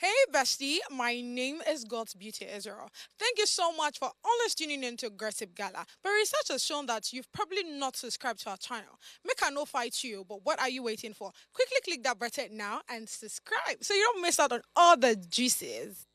Hey bestie, my name is God's Beauty Israel. Thank you so much for always tuning in to Aggressive Gala. But research has shown that you've probably not subscribed to our channel. Make I no fight you, but what are you waiting for? Quickly click that button now and subscribe so you don't miss out on all the juices.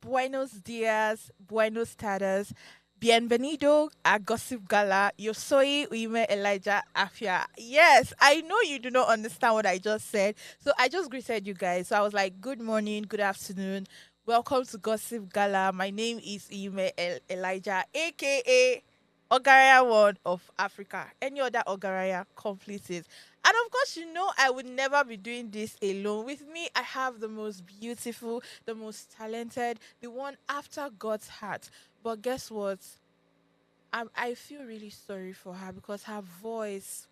Buenos dias, buenos tardes, bienvenido a Gossip Gala. Yo soy Uime Elijah Afia. Yes, I know you do not understand what I just said. So I just greeted you guys. So I was like, good morning, good afternoon. Welcome to Gossip Gala. My name is Elijah, aka Ogaraya One of Africa. Any other Ogaraya completes it. And of course, I would never be doing this alone. With me, I have the most beautiful, the most talented, the one after God's heart. But guess what? I feel really sorry for her because her voice,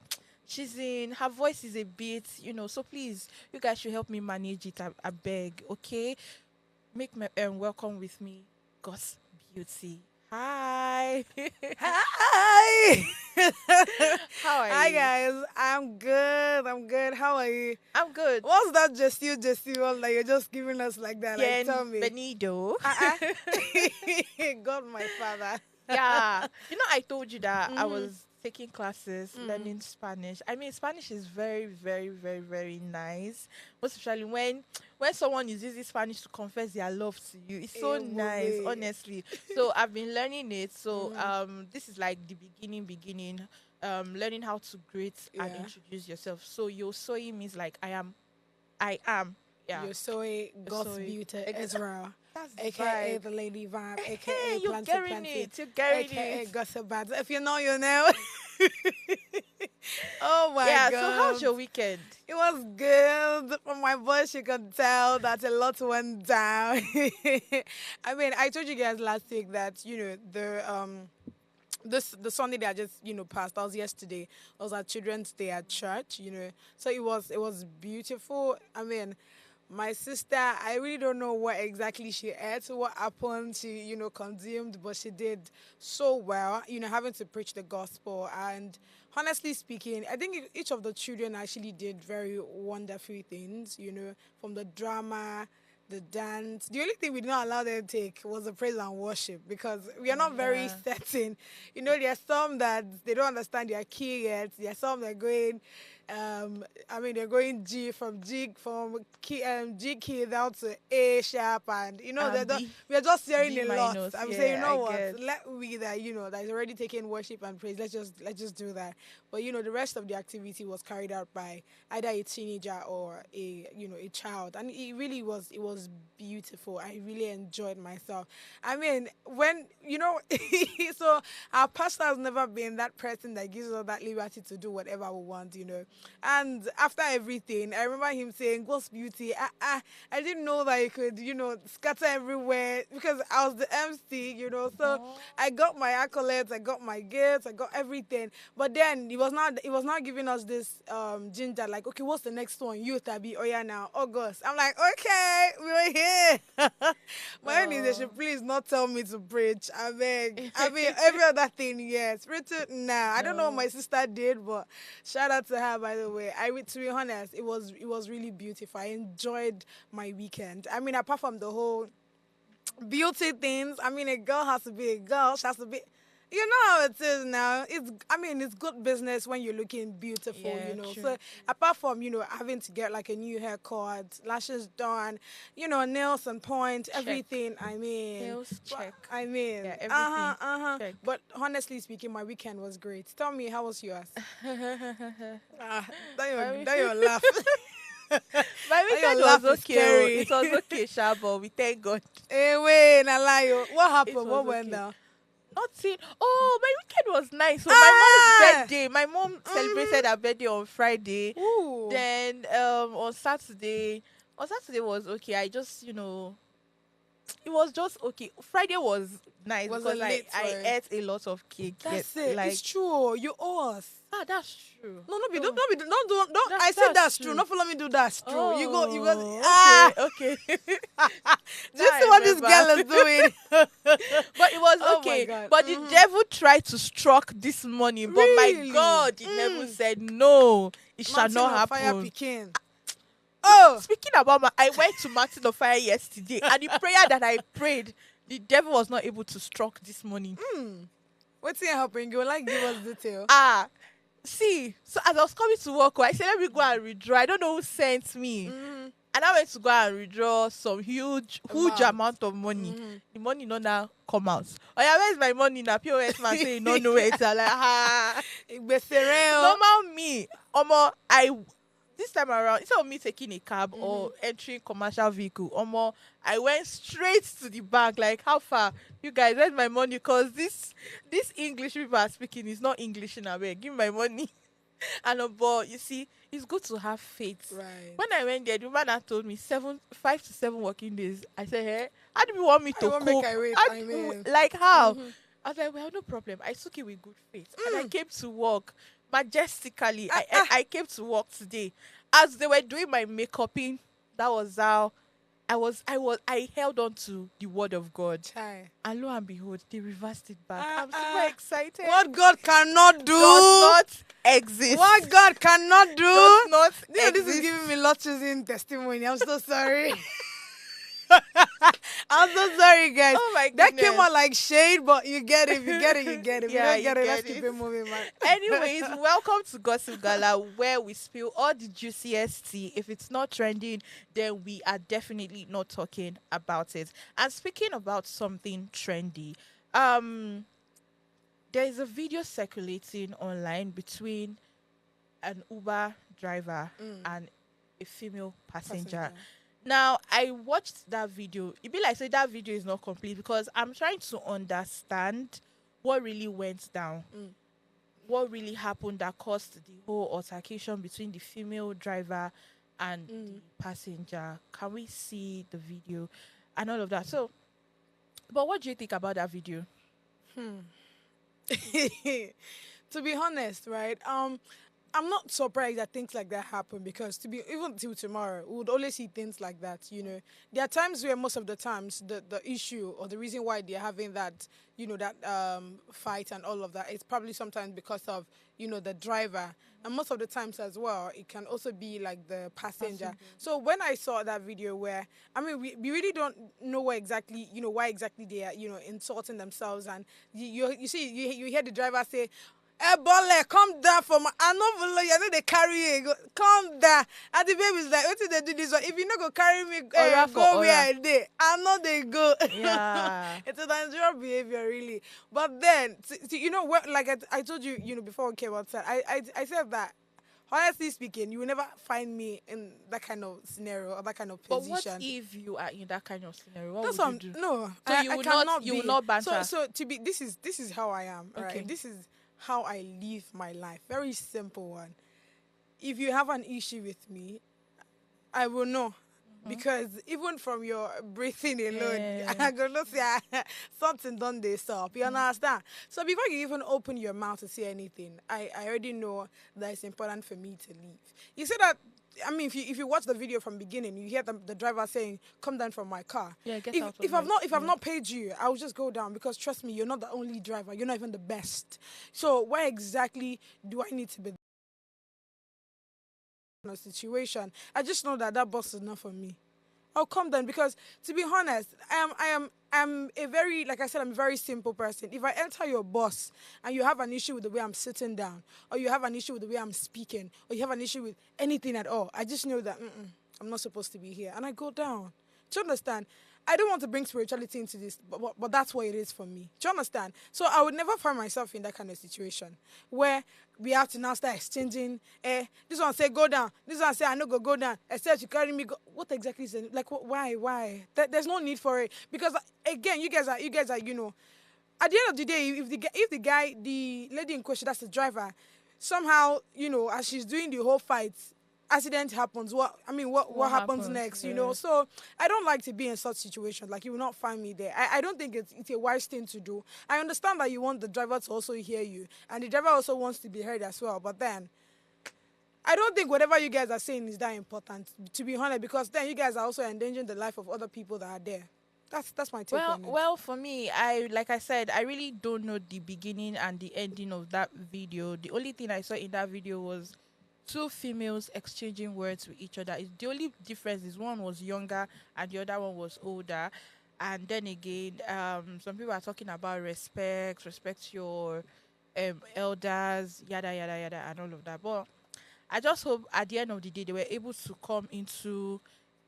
her voice is a bit, so please, you guys should help me manage it. I beg, okay? Make me welcome with me, God's beauty. Hi. Hi! How are Hi you? guys, I'm good. I'm good. How are you? I'm good. What's that just you all like you're just giving us like that? Like tell me. Bienvenido. Uh-uh. God my father. Yeah. I told you that I Mm-hmm. was taking classes, Mm. learning Spanish. I mean, Spanish is very, very, very, very nice. Most especially when someone is using Spanish to confess their love to you. It's so Eh, nice, movie. honestly. So I've been learning it. So Mm. this is like the beginning. Learning how to greet and Yeah. introduce yourself. So yo soy means like I am. Yeah. You're soy Yo God's soy. beauty Ex- Israel, That's the aka vibe. the Lady Vibe, aka You're Planty getting Planty, it. You're getting aka it. Gossip Bad. If you know, you know. Oh my Yeah, so how's God. your weekend? It was good. From my voice, you can tell that a lot went down. I mean, I told you guys last week that the Sunday that I just passed. That was yesterday. I was at Children's Day at church. So it was beautiful. I mean, my sister, I really don't know what exactly she ate, what happened, she consumed, but she did so well. Having to preach the gospel, and honestly speaking, I think each of the children actually did very wonderful things. From the drama, the dance. The only thing we did not allow them to take was the praise and worship because we are Oh not very yeah. certain. There are some that they don't understand their key yet. There are some that are going, they're going from key, G key down to A sharp, and And B we are just hearing B a lot. minus. I'm saying, Yeah, you I know what? get. Let we that that is already taking worship and praise. Let's just do that. But the rest of the activity was carried out by either a teenager or a child, and it was beautiful. I really enjoyed myself. I mean, when so our pastor has never been that person that gives us that liberty to do whatever we want. And after everything, I remember him saying, God's beauty, I didn't know that you could scatter everywhere because I was the MC. So Oh. I got my accolades, I got my gifts, I got everything. But then he was not giving us this ginger, like, okay, what's the next one? You Tabi, oh yeah, now August. I'm like, okay, we're here. My own is they Oh. should please not tell me to preach. I beg. I mean every other thing, yes. Written now. I don't know what No. my sister did, but shout out to her, by the way. To be honest, it was really beautiful. I enjoyed my weekend. I mean, apart from the whole beauty things. I mean, a girl has to be a girl. She has to be. You know how it is now. It's good business when you're looking beautiful. Yeah, true, So true. apart from having to get like a new haircut, lashes done, nails and point, Check. everything. I mean, Nails but check. I mean, Yeah, everything. Check. But honestly speaking, my weekend was great. Tell me, how was yours? Ah, that your my, that your laugh. my That your weekend was laugh is okay. Oh. It scary. was okay, Sha, but we thank God. Hey, wait, na lie. Oh. What It happened? was What went okay. down? Nothing. Oh, my weekend was nice. So my mom's Ah! birthday. My mom Mm-hmm. celebrated her birthday on Friday. Ooh. Then on Saturday was okay. I just it was just okay. Friday was nice Was because it late for I it? ate a lot of cake. Yes, That's it. like It's true. You owe us. that's true. No, no, be, Oh, don't, be, don't. I said that's that's true. true. Not follow me do that's true. You go. Oh, okay, okay. Do Now you see I what this remember. girl is doing? But it was Oh my okay. God. But the devil tried to struck this morning. But my Really? God, the devil said, no, it shall Mountain not of fire happen. Pekin. Oh, Speaking about I went to Mountain of Fire yesterday, and the prayer that I prayed, the devil was not able to struck this morning. what's here happening? You like give us detail? Ah, see, so as I was coming to work, I said, let me go and redraw. I don't know who sent me. And I went to go and redraw some huge amount of money. The money no now come out. Oh yeah, where's my money now? POS man say you don't know it. I'm like, normal me. This time around, instead of me taking a cab or entering commercial vehicle, I went straight to the bank. Like, how far? You guys, where's my money? Because this English people are speaking is not English in a way. Give me my money. And but you see, it's good to have faith. Right. When I went there, the man that told me 5 to 7 working days. I said, hey, how do you want me to won't cope? make I wait, How I do- mean. Like how? I was like, well, no problem. I took it with good faith. And I came to work majestically. I came to work today. As they were doing my makeup in, that was how I held on to the word of God. Chai. And lo and behold, they reversed it back. I'm super excited. What God cannot do Does not exist. What God cannot do Does not You know, this is exist. giving me lots in testimony. I'm so sorry. I'm so sorry, guys. Oh my That goodness. came out like shade, but you get it. You get it. You get it. Yeah, If you don't get you it, let's get keep it. it moving, man. Anyways, welcome to Gossip Gala, where we spill all the juiciest tea. If it's not trending, then we are definitely not talking about it. And speaking about something trendy, there is a video circulating online between an Uber driver and a female passenger. Now, I watched that video. It be like say that video is not complete because I'm trying to understand what really went down. What really happened that caused the whole altercation between the female driver and the passenger. Can we see the video and all of that? So, but what do you think about that video? To be honest, right? I'm not surprised that things like that happen because even till tomorrow, we would always see things like that. You know, there are times where most of the times the issue or the reason why they're having that, that fight and all of that, it's probably sometimes because of the driver, and most of the times as well, it can also be like the passenger. So when I saw that video where we really don't know why exactly they are insulting themselves, and you see you hear the driver say, Bole, come down for my. I know they carry it. Come down. And the baby's like, what did they do this one? If you not go carry me, Ora for go where ora. I did. I know they go. Yeah. It's a dangerous behavior, really. But then, what? Like I told you, before we came outside, I said that. Honestly speaking, you will never find me in that kind of scenario or that kind of But position. what if you are in that kind of scenario? What That's would what you do? no. So I, you I will cannot not- you be. will not banter. So this is how I am. Okay. Right. This is how I live my life. Very simple one. If you have an issue with me, I will know. Because even from your breathing alone, Yeah. I'm gonna say something done they stop. You understand? So before you even open your mouth to say anything, I already know that it's important for me to leave. You see that? If you watch the video from beginning, you hear the driver saying, "Come down from my car." Yeah, get If out of if my- I've not paid you, I will just go down because trust me, you're not the only driver. You're not even the best. So why exactly do I need to be in a situation? I just know that bus is not for me. I'll come down because, to be honest, I'm a very, like I said, I'm a very simple person. If I enter your bus and you have an issue with the way I'm sitting down, or you have an issue with the way I'm speaking, or you have an issue with anything at all, I just know that I'm not supposed to be here, and I go down. Do you understand? I don't want to bring spirituality into this, but that's what it is for me. Do you understand? So I would never find myself in that kind of situation where we have to now start exchanging. This one say go down. This one say I no go down. Except you carry me. What exactly is it? Like why? There's no need for it because again, you guys are at the end of the day, the lady in question, that's the driver, somehow as she's doing the whole fight, accident happens, what happens happens? next, Yes. So I don't like to be in such situations. Like, you will not find me there. I don't think it's a wise thing to do. I understand that you want the driver to also hear you, and the driver also wants to be heard as well, but then I don't think whatever you guys are saying is that important, to be honest, because then you guys are also endangering the life of other people that are there. That's my take Well, on it. well, for me, I like I said, I really don't know the beginning and the ending of that video. The only thing I saw in that video was two females exchanging words with each other. The only difference is one was younger and the other one was older. And then again, some people are talking about respect your elders, yada yada yada, and all of that. But I just hope at the end of the day they were able to come into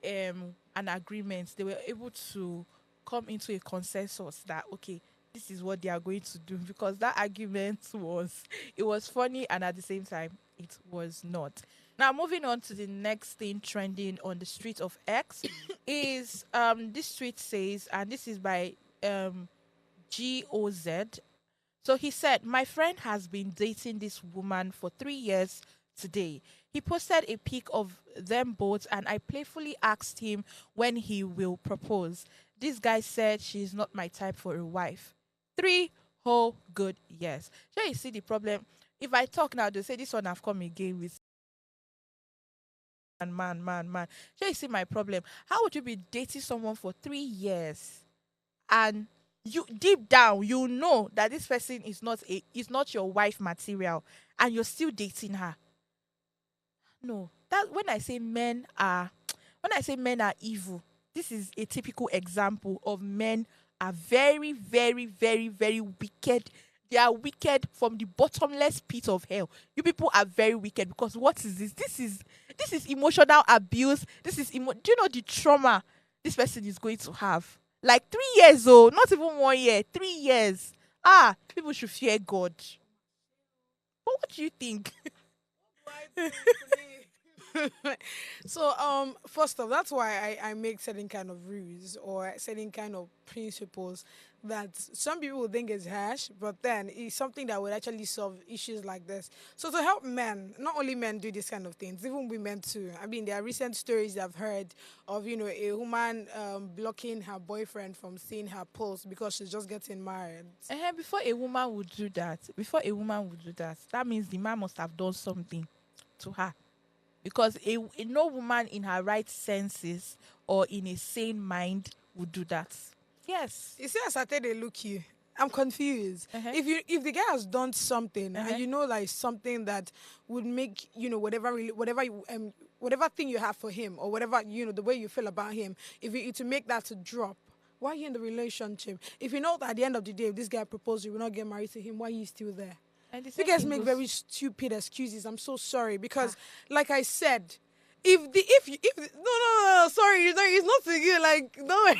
an agreement. They were able to come into a consensus that okay, this is what they are going to do, because that argument was it was funny and at the same time it was not. Now moving on to the next thing trending on the street of X is this tweet says, and this is by GOZ. So he said, my friend has been dating this woman for 3 years today. He posted a pic of them both, and I playfully asked him when he will propose. This guy said she's not my type for a wife. 3 whole good years. So you see the problem. If I talk now, they say this one have come again with man. So you see my problem. How would you be dating someone for 3 years and you deep down you know that this person is not your wife material and you're still dating her? No. That when I say men are evil, this is a typical example of men are very, very, very, very wicked. They are wicked from the bottomless pit of hell. You people are very wicked because what is this? This is emotional abuse. Do you know the trauma this person is going to have? Like 3 years, oh, not even 1 year, 3 years. People should fear God. But what do you think? So first off, that's why I make certain kind of rules or certain kind of principles that some people would think is harsh, but then it's something that would actually solve issues like this. So to help men, not only men do this kind of things, even women too. I mean, there are recent stories I've heard of, a woman blocking her boyfriend from seeing her post because she's just getting married. Before a woman would do that, that means the man must have done something to her. Because no woman in her right senses or in a sane mind would do that. Yes. You see, as I started to look you, I'm confused. Uh-huh. If the guy has done something Uh-huh. and like something that would make whatever thing you have for him or whatever the way you feel about him, if you to make that to drop, why are you in the relationship? If you know that at the end of the day, if this guy proposed, you will not get married to him, why are you still there? And the You same guys thing make goes- very stupid excuses. I'm so sorry because, like I said, if no, sorry, it's not to you. Like no,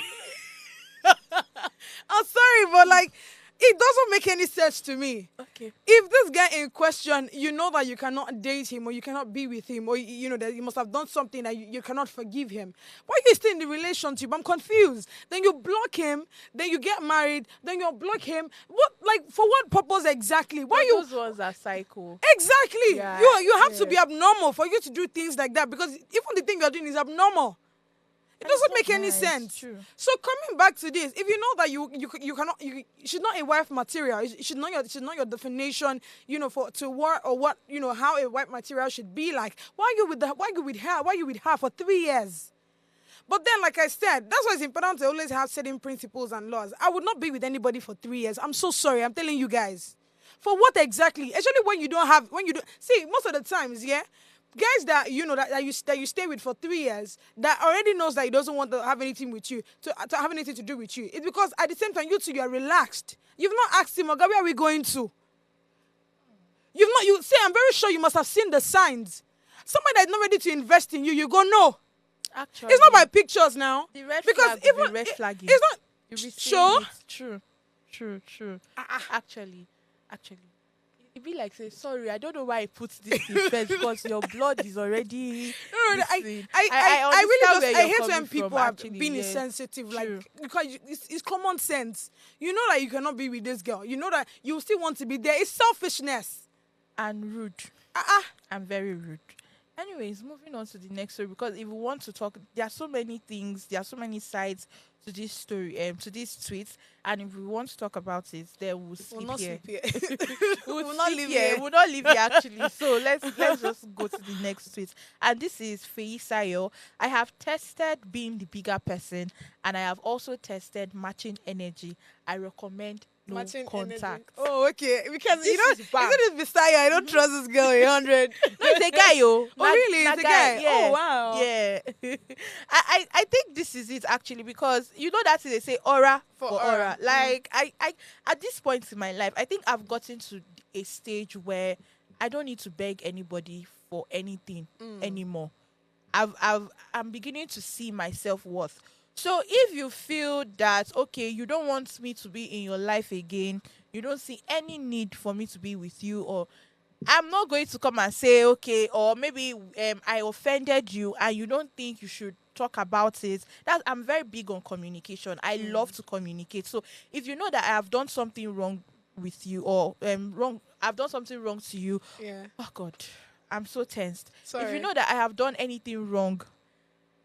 I'm sorry, but like it doesn't make any sense to me. Okay. If this guy in question, you know that you cannot date him or you cannot be with him or you know that you must have done something that you cannot forgive him. Why are you still in the relationship? I'm confused. Then you block him, then you get married, then you block him. What, like, for what purpose exactly? Why you Those ones are psycho. exactly? Yeah, You have to be abnormal for you to do things like that because even the thing you're doing is abnormal. It And it's doesn't not make any nice, sense. true. So coming back to this, if you know that you cannot, she's not a wife material. She's not your definition. For to what or what how a wife material should be like. Why are you with the, Why are you with her? Why are you with her for 3 years? But then, like I said, that's why it's important to always have certain principles and laws. I would not be with anybody for 3 years. I'm so sorry. I'm telling you guys. For what exactly? Especially when you don't see most of the times, yeah. Guys that that you stay with for 3 years that already knows that he doesn't want to have anything with you to have anything to do with you. It's because at the same time you are relaxed. You've not asked him, "Oga, where are we going to?" You've not. You say, I'm very sure you must have seen the signs. Somebody that's not ready to invest in you, you go no. Actually, It's not by pictures now. the red because flag will even be red flagging. it's not. You'll be seeing Sure. it. True. Actually. It'd be like say, sorry, I don't know why I put this in first because your blood is already. No, this I thing. really understand where I you're hate coming when people from, are actually, being yes. insensitive, True. like because it's common sense. You know that you cannot be with this girl. You know that you still want to be there. It's selfishness. And rude. Uh-uh. I'm very rude. Anyways, moving on to the next story, because if we want to talk, there are so many things, there are so many sides to this story, to these tweets, and if we want to talk about it, then we'll We'll skip not here. sleep here. We'll We'll not skip live here. here. We'll not leave here actually. So let's just go to the next tweet. And this is Feisayo. I have tested being the bigger person, and I have also tested matching energy. I recommend no Matching energy. contact. Oh, okay. Because This you know, is bad. isn't it Visaya? I don't trust this girl 100. No, it's a guy, yo. Oh, really? It's a guy? Yeah. Oh, wow. Yeah. I think this is it actually, because you know that they say aura For for aura. aura. Like I at this point in my life, I think I've gotten to a stage where I don't need to beg anybody for anything anymore. I'm beginning to see my self-worth. So if you feel that okay, you don't want me to be in your life again, you don't see any need for me to be with you, or I'm not going to come and say okay, or maybe I offended you and you don't think you should talk about it. That I'm very big on communication. I love to communicate. So if you know that I have done something wrong with you, or I've done something wrong to you, Yeah. oh God, I'm so tensed. If Sorry. you know that I have done anything wrong,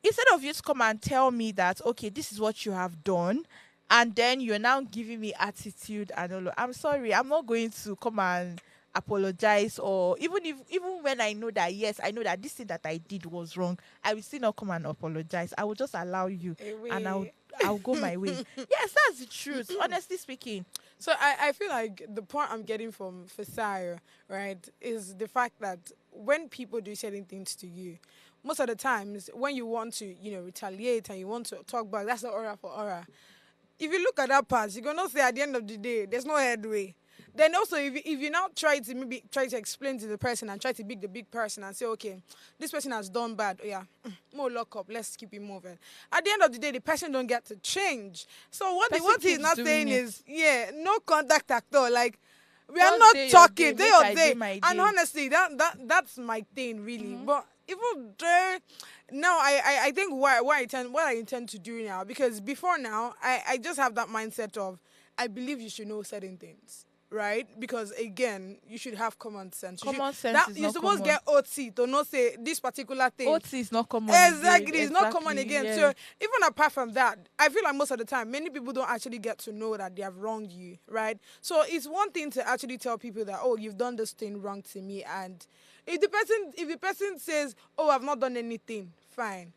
instead of you to come and tell me that okay, this is what you have done, and then you're now giving me attitude and all, I'm sorry, I'm not going to come and apologize, or even when I know that yes, I know that this thing that I did was wrong, I will still not come and apologize. I will just allow you, and I'll go my way. Yes, that's the truth, honestly speaking. So I feel like the point I'm getting from Fesire, right, is the fact that when people do certain things to you, most of the times when you want to, retaliate and you want to talk back, that's the aura for aura. If you look at that part, you're gonna say at the end of the day, there's no headway. Then also, if you now try to explain to the person and try to be the big person and say, okay, this person has done bad, oh yeah, more lock up, let's keep it moving. At the end of the day, the person don't get to change. So what he's not saying is, no contact at all. Like, we are not talking day or day. And honestly, that's my thing really. But even there, now I think what I intend to do now, because before now I just have that mindset of I believe you should know certain things. Right? Because again, you should have common sense. Common sense is you're not supposed to common. get OT to not say this particular thing. OT is not common. Exactly, it's not common Exactly, again. yeah. So even apart from that, I feel like most of the time, many people don't actually get to know that they have wronged you, right? So it's one thing to actually tell people that, oh, you've done this thing wrong to me, and if the person says, oh, I've not done anything, fine.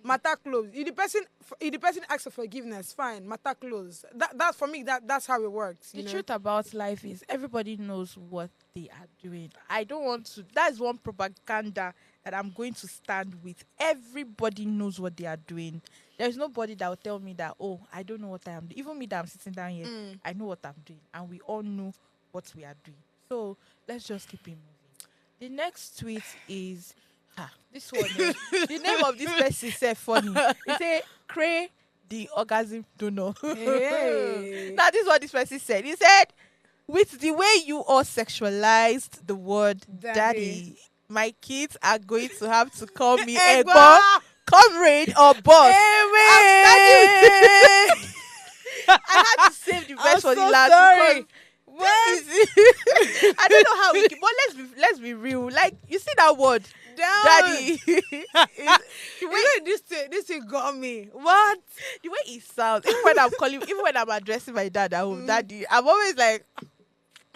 Matter closed. If the person asks for forgiveness, fine. Matter closed. That for me, that's how it works. The truth about life is everybody knows what they are doing. I don't want to. That's one propaganda that I'm going to stand with. Everybody knows what they are doing. There's nobody that will tell me that, oh, I don't know what I am doing. Even me that I'm sitting down here, I know what I'm doing. And we all know what we are doing. So let's just keep it moving. The next tweet is... this one. The name of this person is funny. He say, "Cray the orgasm donor." Hey. Now this is what this person said. He said, "With the way you all sexualized the word daddy, my kids are going to have to call me Egbo, comrade, or boss." I had to save the best for the last. Sorry. I don't know how we can, but let's be real. Like, you see that word, daddy. The way this thing got me. What? The way it sounds, even when I'm addressing my dad at home, daddy, I'm always like,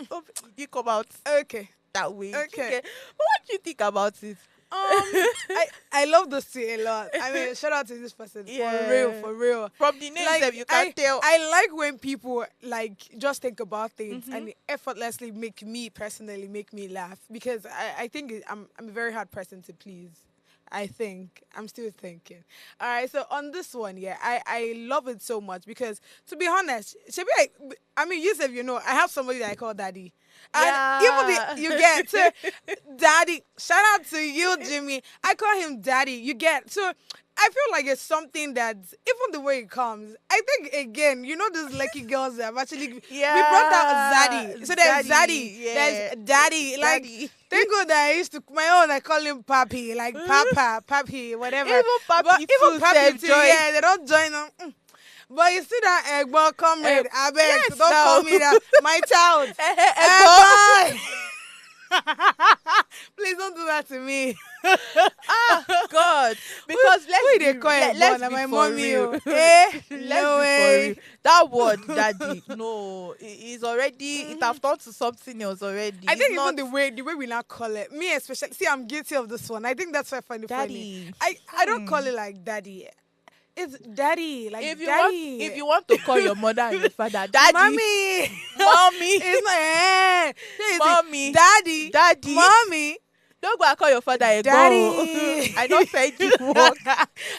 oh, you come out Okay. that way. Okay. But what do you think about it? I love this thing a lot. I mean, shout out to this person. Yeah. For real. From the name, Like, you can tell. I like when people like just think about things and effortlessly make me laugh, because I think I'm a very hard person to please. I think I'm still thinking. All right, so on this one, I love it so much because, to be honest, I mean, Yusuf, I have somebody that I call daddy. And even you get so, daddy. Shout out to you, Jimmy. I call him daddy. You get so. I feel like it's something that even the way it comes, I think again, those lucky girls that have actually we brought out Zaddy. So there's Zaddy, there's daddy. Like, thank God that I used to my own. I call him Papi, like Papa, Papi, whatever. Even Papi too, yeah, they don't join them. But you see that Egbo comrade, I beg, yes, don't call me that. My child. Please don't do that that to me. Ah, God. Because Who they call a let's born? be My for mommy. real. Oh. Eh? Let's No be for real. way. That word, daddy, no, is already, it have turned to something else already. I It's think even not the way we now call it, me especially. See, I'm guilty of this one. I think that's why I find it funny. daddy. I don't call it like daddy. It's daddy, like If daddy. you want to call your mother and your father, daddy, Mommy. mommy, It's not mommy, daddy, daddy. mommy, Don't go and call your father a go. daddy. I don't send you work.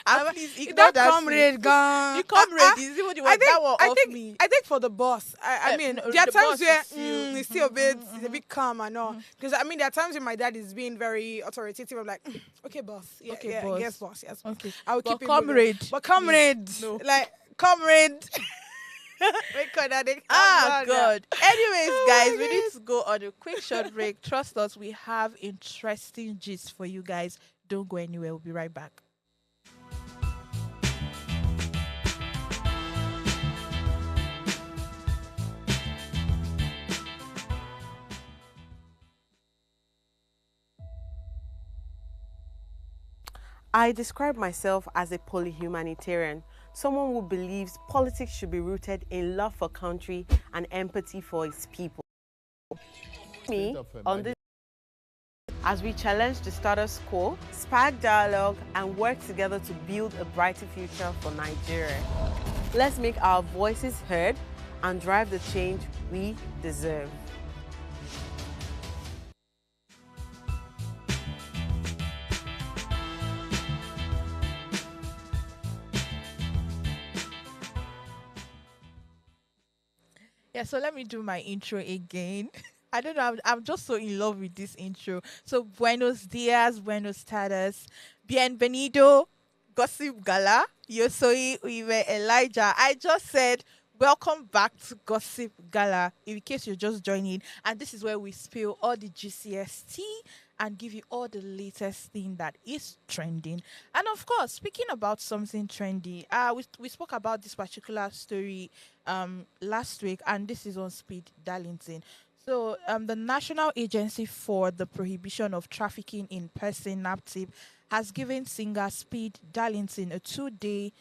And please ignore That that shit. comrade gone. The comrade is even the I one think that one I off think me. I think for the boss. I mean, No, there are the times boss where is still it's still a bit calm and all. Because I mean, there are times when my dad is being very authoritative. I'm like, okay, boss. Yeah, Okay, yeah, boss. yes, boss. Yes, boss. Okay. I will But keep it moving. comrade, But please, comrade, no. like comrade. Record that they Ah, come down God. Anyways, Oh guys, my we need God. to go on a quick short break. Trust us, we have interesting gist for you guys. Don't go anywhere. We'll be right back. I describe myself as a polyhumanitarian, someone who believes politics should be rooted in love for country and empathy for its people. Me on this as we challenge the status quo, spark dialogue, and work together to build a brighter future for Nigeria. Let's make our voices heard and drive the change we deserve. Yeah, so let me do my intro again. I don't know, I'm just so in love with this intro. So, buenos dias, buenos tardes, bienvenido, Gossip Gala. Yo soy Uive Elijah. I just said, welcome back to Gossip Gala, in case you're just joining. And this is where we spill all the GCST and give you all the latest thing that is trending. And of course, speaking about something trendy, we spoke about this particular story last week, and this is on Speed Darlington. So, the National Agency for the Prohibition of Trafficking in Person, NAPTIP, has given singer Speed Darlington a 2-day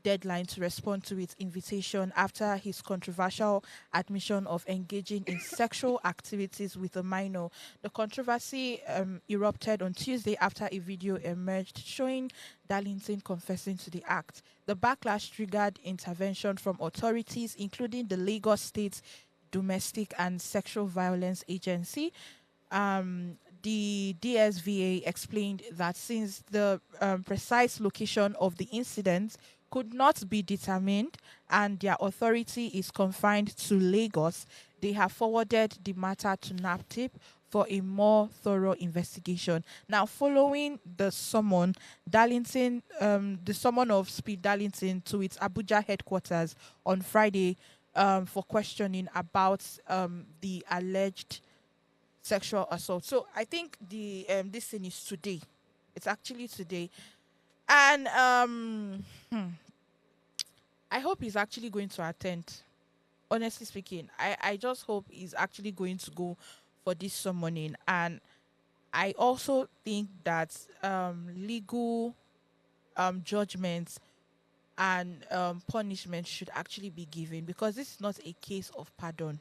deadline to respond to its invitation after his controversial admission of engaging in sexual activities with a minor. The controversy erupted on Tuesday after a video emerged showing Darlington confessing to the act. The backlash triggered intervention from authorities, including the Lagos State Domestic and Sexual Violence Agency. The DSVA explained that since the precise location of the incident could not be determined and their authority is confined to Lagos, they have forwarded the matter to NAPTIP for a more thorough investigation. Now, following the summon, the summon of Speed Darlington to its Abuja headquarters on Friday for questioning about the alleged sexual assault. So I think the this thing is today. It's actually today, and I hope he's actually going to attend. Honestly speaking, I just hope he's actually going to go for this summoning, and I also think that legal judgments and punishment should actually be given, because this is not a case of pardon.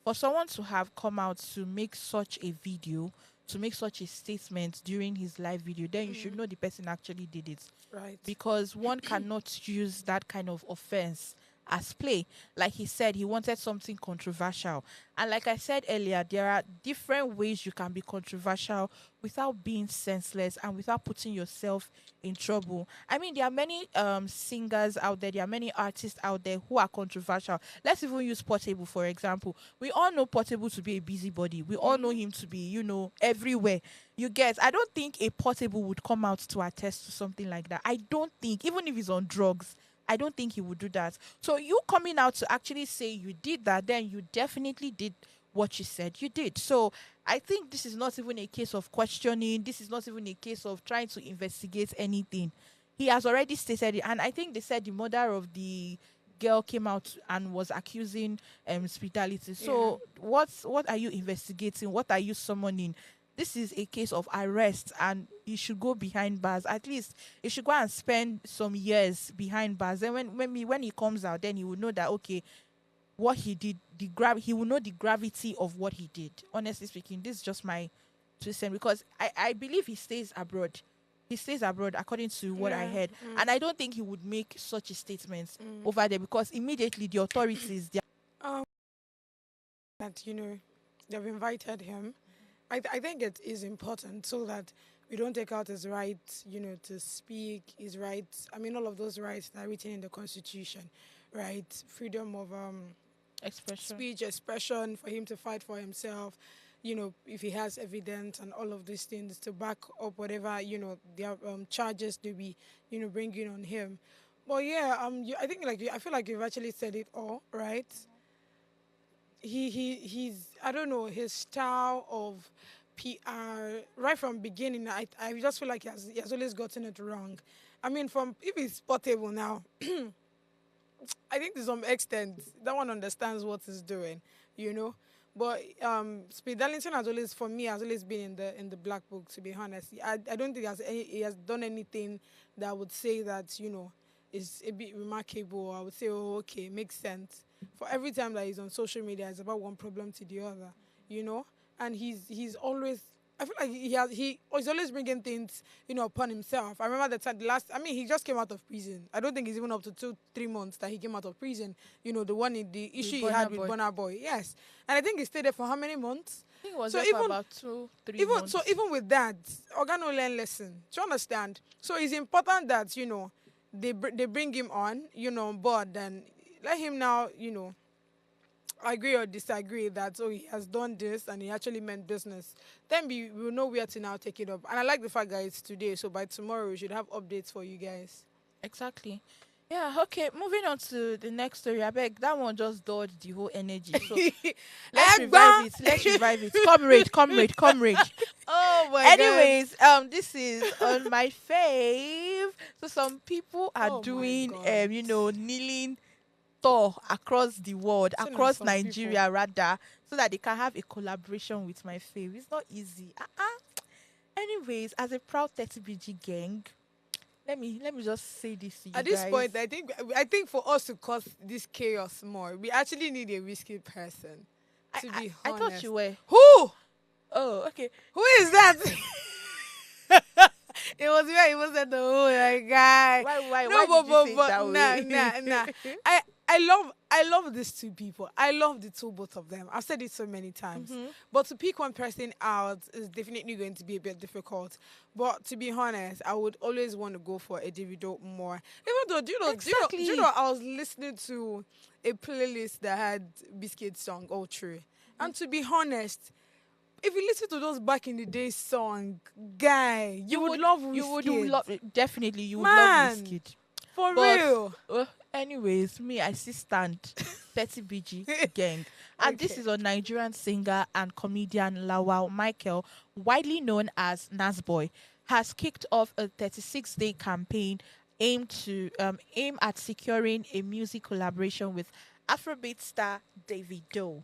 For someone to have come out to make such a video, to make such a statement during his live video, then you should know the person actually did it. Right. Because one cannot use that kind of offense as play. Like he said, he wanted something controversial. And like I said earlier, there are different ways you can be controversial without being senseless and without putting yourself in trouble. I mean, there are many singers out there, there are many artists out there who are controversial. Let's even use Portable, for example. We all know Portable to be a busybody. We all know him to be, everywhere. You get, I don't think a Portable would come out to attest to something like that. I don't think, even if he's on drugs, I don't think he would do that. So you coming out to actually say you did that, then you definitely did what you said you did. So I think this is not even a case of questioning. This is not even a case of trying to investigate anything. He has already stated it. And I think they said the mother of the girl came out and was accusing hospitality. So what are you investigating? What are you summoning? this is a case of arrest and he should go behind bars. At least he should go and spend some years behind bars. Then when he comes out, then he will know that okay, what he did, he will know the gravity of what he did. Honestly speaking, this is just my 2 cents, because I believe he stays abroad. He stays abroad according to what I Yeah. heard. And I don't think he would make such a statement over there, because immediately the authorities they Um, that they've invited him. I think it is important so that we don't take out his right, to speak, his rights. I mean, all of those rights that are written in the Constitution, right? Freedom of expression. speech, expression, for him to fight for himself. If he has evidence and all of these things to back up whatever their charges to be bringing on him. But yeah, I think I feel like you've actually said it all, right? He's, I don't know, his style of PR right from beginning. I just feel like he has always gotten it wrong. I mean, from if it's portable now, I think to some extent that one understands what he's doing, you know. But Speed Darlington has always been in the black book. To be honest, I don't think he has done anything that would say that is a bit remarkable. I would say, oh, okay, makes sense. For every time that he's on social media, it's about one problem to the other, and he's always. I feel like he's always bringing things, upon himself. I remember he just came out of prison. I don't think it's even up to 2-3 months that he came out of prison. The one in the issue he had with Burna Boy. Yes. And I think he stayed there for how many months? I think it was there for about 2-3 months. So even with that, Organo learn lesson. Do you understand? So it's important that, they bring him on, on board, and let him now, agree or disagree that he has done this and he actually meant business, then we will know where to now take it up. And I like the fact that it's today, so by tomorrow we should have updates for you guys. Exactly. Yeah, okay, moving on to the next story. I beg, that one just dodged the whole energy. So let's revive it. Let's revive it. Comrade. Oh my Anyways, this is on my fave. So some people are Oh my doing God. kneeling tour across the world, Seen across some Nigeria rather, so that they can have a collaboration with my fave. It's not easy. Anyways, as a proud 30BG gang, let me just say this to you At this guys. point, I think for us to cause this chaos more, we actually need a risky person. To be honest, I thought you were. Who? Oh, okay. Who is that? It was where he was at the whole guy. Why No, did you say it that nah. way? I love these two people. I love the two, both of them. I've said it so many times. But to pick one person out is definitely going to be a bit difficult. But to be honest, I would always want to go for a Davido more. Even though, Exactly. I was listening to a playlist that had Biscuit song, All True. And to be honest, if you listen to those back in the day song, guy, you would love Wizkid. You would love definitely. You would Man. love Wizkid. For But, real. Anyways, me, I still stand 30BG gang. And this Okay. is a Nigerian singer and comedian Lawal Michael, widely known as Nasboy, has kicked off a 36-day campaign aimed at securing a music collaboration with Afrobeat star Davido.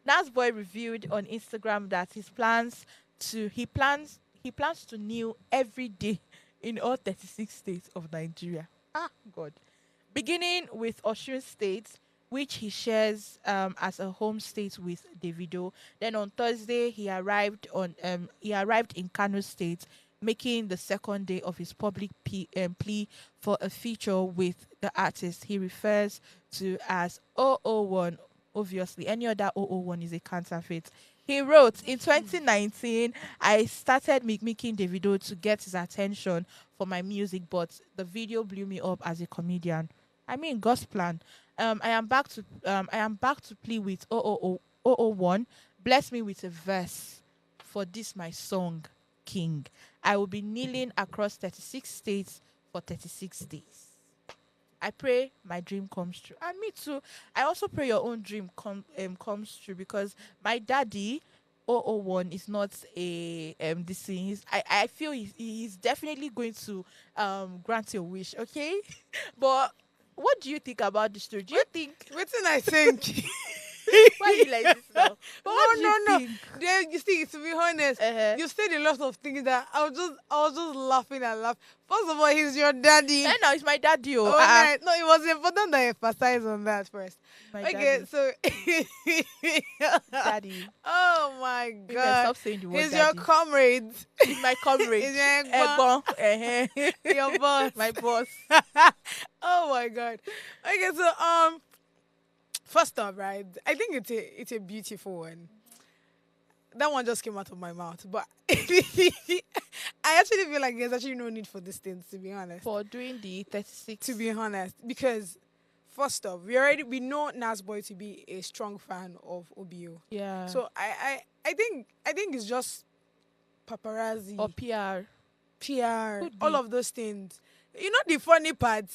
Nasboy revealed on Instagram that he plans to kneel every day in all 36 states of Nigeria. God. Beginning with Osun State, which he shares as a home state with Davido. Then on Thursday, he arrived in Kano State, making the second day of his public plea for a feature with the artist he refers to as 001. Obviously, any other 001 is a counterfeit. He wrote, in 2019, I started making Davido to get his attention for my music, but the video blew me up as a comedian. I mean, God's plan. I am back to play with 001. Bless me with a verse for this my song, King. I will be kneeling across 36 states for 36 days. I pray my dream comes true. And me too. I also pray your own dream comes true, because my daddy 001 is not a this thing. I feel he's definitely going to grant your wish, okay? But what do you think about this story? Do you think What did I think? Why you like this now? But what do you no. think? Then you see, to be honest, you said a lot of things that I was just laughing and laughing. First of all, he's your daddy. And now it's my daddy. Oh, nice. No, it was important that I emphasize on that first. My Okay, daddy. so Daddy. oh my Women, god, stop saying the word he's your daddy. comrade. He's my comrade. He's your egbon. Your boss. My boss. Oh my god. Okay, so first off, right, I think it's a beautiful one. That one just came out of my mouth, but I actually feel like there's actually no need for this thing, to be honest. For doing the 36. To be honest, because first off, we know Nasboy to be a strong fan of OBO. Yeah. So I think it's just paparazzi, or PR. PR, Could all be. of those things. You know the funny part?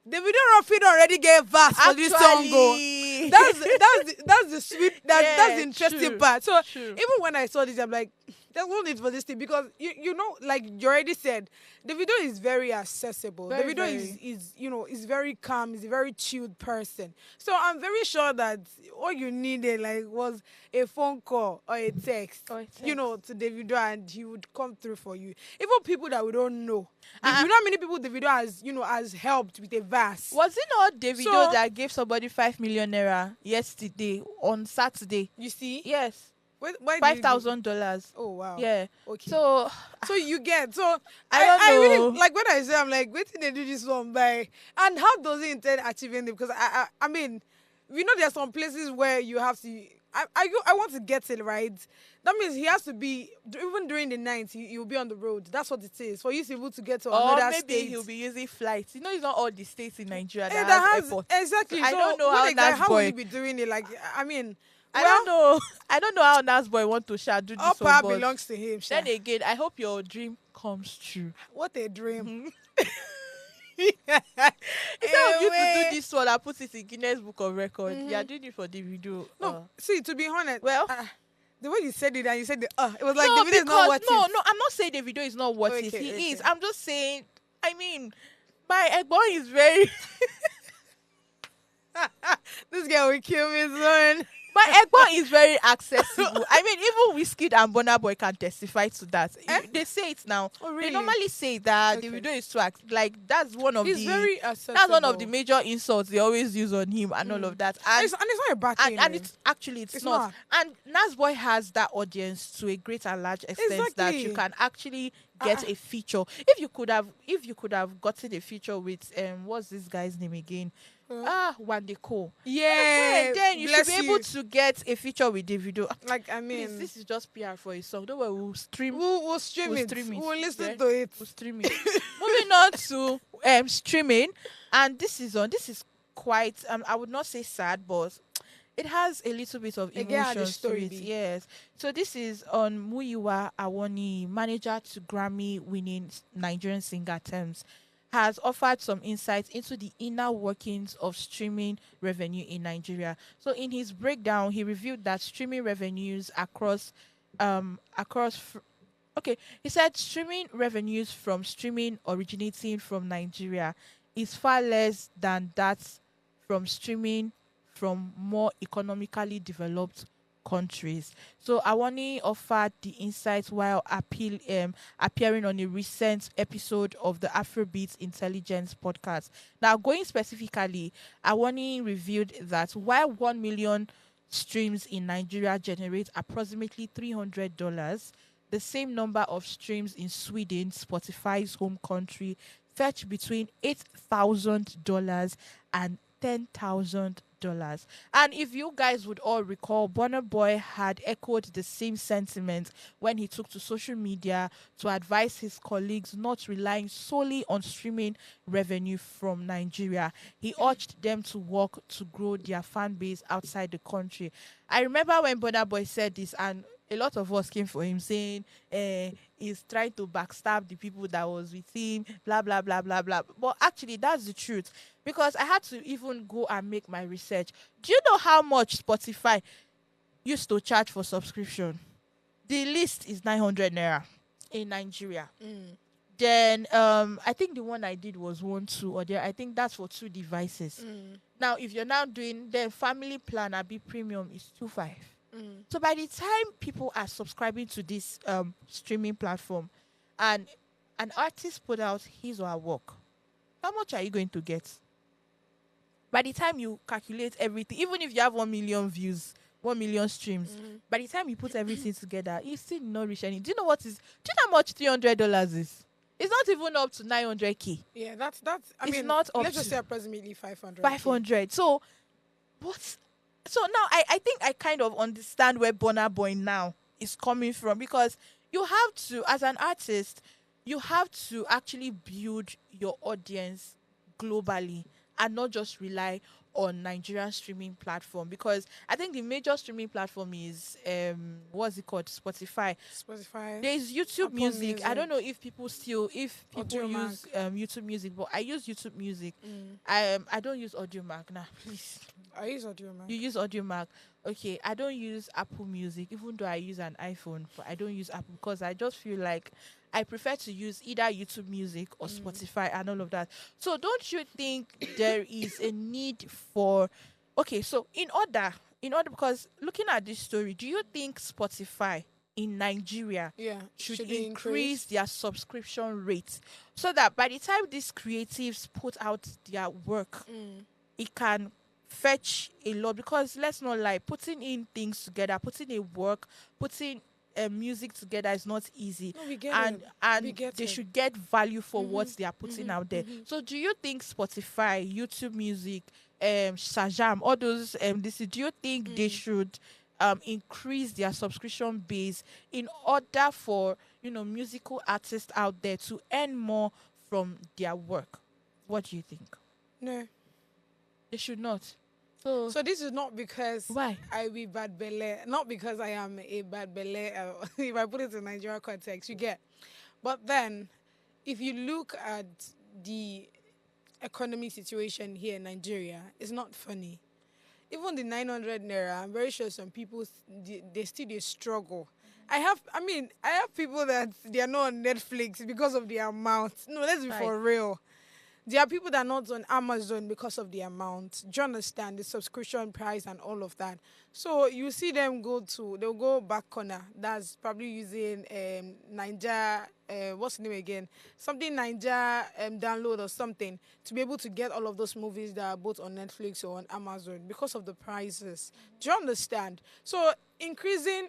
The video Ruffin already gave verse for this song. Actually. That's the sweet that's Yeah, the interesting true, part. So true. even when I saw this, I'm like, there's no need for this thing because you know, like you already said, the video is very accessible. Very, the video very. is very calm, is a very chilled person. So I'm very sure that all you needed was a phone call or a text, Or a you know, to Davido, and he would come through for you. Even people that we don't know. Uh-uh. You know how many people Davido has helped with a verse. Was it not Davido So- that gave somebody 5 million naira yesterday on Saturday? You see? Yes. Why do you do- $5,000. Oh wow. Yeah. Okay. So You get so I don't I know. really like when I say I'm like, wait till they do this one by, and how does he intend achieving it? Because I mean, we know there are some places where you have to. I want to get it right. That means he has to be even during the night. He will be on the road. That's what it is for you to be able to get to or another maybe state. he'll be using flights. You know, it's not all the states in Nigeria Eh, that has airport. exactly. So I So don't know what how exactly- how will Nasboy- he be doing it? Like I mean, I well, don't know. I don't know how Nasboy want to do this all one, power but belongs to him. Sha. then again, I hope your dream comes true. What a dream. Instead of you to Anyway. do this one, I put it in Guinness Book of Records. You are doing it for the video. No, see, to be honest, Well- the way you said it and you said it was like no, the video is not worth no, it. no, I'm not saying the video is not worth it. Okay, He okay. is. I'm just saying. I mean, my Egbon is very. This guy will kill me soon. My Egbon is very accessible. I mean, even Wizkid and Burna Boy can testify to that. They say it now. Oh, They really? normally say that the Okay. video is too like that's one of He's the very accessible. that's one of the major insults they always use on him and all of that. And it's not a bad thing. And eh? it's actually it's It's not. not. And Nasboy has that audience to a great and large extent that you Exactly. can actually get a feature. If you could have gotten a feature with what's this guy's name again? Wandeko. Yeah. Then you should bless be able to get a feature with Davido. Like I Please, mean, this is just PR for a song. Don't worry, we'll stream. we'll stream we'll it. stream it. We'll listen Yeah. to it. We'll stream it. Moving on to streaming, and this is quite I would not say sad, but it has a little bit of Again, how the emotions to story it. be. Yes. So this is on Muyiwa Awoni, manager to Grammy-winning Nigerian singer Thames, has offered some insights into the inner workings of streaming revenue in Nigeria. So in his breakdown, he revealed that streaming revenues he said streaming revenues from streaming originating from Nigeria is far less than that from streaming from more economically developed countries. So Awani offered the insights while appearing on a recent episode of the Afrobeats Intelligence podcast. Now, going specifically, Awani revealed that while 1 million streams in Nigeria generate approximately $300, the same number of streams in Sweden, Spotify's home country, fetch between $8,000 and $10,000. And if you guys would all recall, Burna Boy had echoed the same sentiment when he took to social media to advise his colleagues not relying solely on streaming revenue from Nigeria. He urged them to work to grow their fan base outside the country. I remember when Burna Boy said this, and a lot of us came for him saying he's trying to backstab the people that was with him, blah, blah, blah, blah, blah. But actually, that's the truth. Because I had to even go and make my research. Do you know how much Spotify used to charge for subscription? The list is 900 naira in Nigeria. Then I think the one I did was 1, 2, or there. I think that's for 2 devices. Now, if you're now doing the family plan, a big premium is 2.5. Mm. So by the time people are subscribing to this streaming platform, and an artist put out his or her work, how much are you going to get? By the time you calculate everything, even if you have 1 million views, 1 million streams, by the time you put everything together, you still not reach any. Do you know what is? Do you know how much $300 is? It's not even up to 900K. Yeah, that's. I It's mean, not up let's just to say approximately 500. 500. So what? So now I think I kind of understand where Burna Boy now is coming from, because you have to, as an artist, you have to actually build your audience globally and not just rely on Nigerian streaming platform, because I think the major streaming platform is what's it called, Spotify. there's YouTube Apple music. I don't Music. know if people Audiomack. use YouTube music, but I use YouTube music. I don't use Audiomack now, please. I use Audiomack. You use Audiomack. Okay, I don't use Apple Music, even though I use an iPhone, but I don't use Apple because I just feel like I prefer to use either YouTube Music or Spotify and all of that. So don't you think there is a need for, okay, so in order, because looking at this story, do you think Spotify in Nigeria Yeah, should be increase increased. their subscription rate, so that by the time these creatives put out their work, it can fetch a lot? Because let's not lie, putting in things together, putting a work, putting music together is not easy. No, we get and it. and We get they it. should get value for what they are putting out there. So do you think Spotify, YouTube Music, Shazam, all those do you think they should increase their subscription base in order for musical artists out there to earn more from their work? What do you think? No. They should not. So this is not because why? I be bad belle, not because I am a bad belle. If I put it in Nigerian context, you get. But then, if you look at the economic situation here in Nigeria, it's not funny. Even the 900 naira, I'm very sure some people they still they struggle. I have people that they are not on Netflix because of the amount. No, let's be for real. There are people that are not on Amazon because of the amount. Do you understand? The subscription price and all of that. So you see them they'll go back corner. That's probably using Ninja, what's the name again? Something Ninja download or something to be able to get all of those movies that are both on Netflix or on Amazon because of the prices. Do you understand? So increasing,